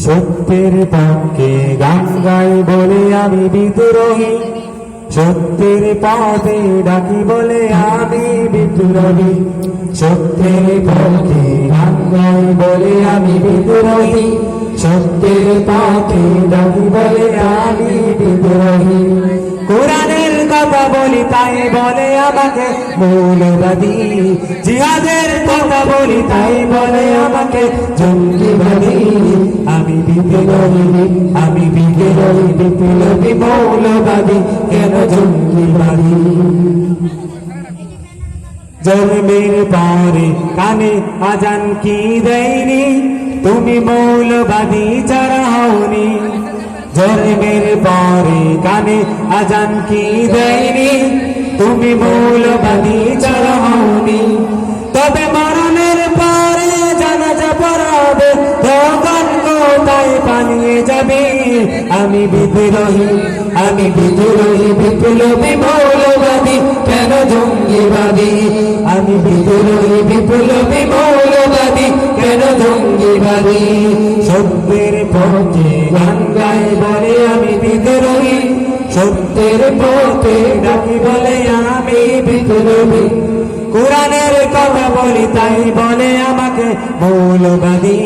সত্যের পক্ষে গান গাই বলে আমি বিদ্রোহী, সত্যের পথে ডাকি বলে আমি বিদ্রোহী। সত্যের পক্ষে গান গাই বলে আমি বিদ্রোহী, সত্যের পথে ডাকি বলে আমি বিদ্রোহী। কোরআনের কথা বলি তাই বলে আমাকে মৌলবাদী, জিহাদের কথা বলি তাই বলে আমাকে জঙ্গিবাদী। আমি বিদ্রোহী, আমি বিদ্রোহী, বিপ্লবী মৌলবাদী, কেন জঙ্গিবাদী? জন্মের পরে কানে আজান কি দেয়নি, তুমি মৌলবাদী যারা হওনি। জন্মের পরে কানে আজান কি দেয়নি, তুমি মৌলবাদী যারা হওনি। তবে মরণের পরে জানাজা পড়াবে, তখন কোথায় পালিয়ে যাবে? আমি বিদ্রোহী, আমি বিদ্রোহী, বিপ্লবী মৌলবাদী, কেন জঙ্গিবাদী? আমি বিদ্রোহী, বিপ্লবী মৌলবাদী, কেন জঙ্গিবাদী? সত্যের পথে গান গাই বলে আমি বিদ্রোহী, সত্যের পথে ডাকি বলে আমি বিদ্রোহী। কোরআনের কথা বলি তাই বলে আমাকে মৌলবাদী।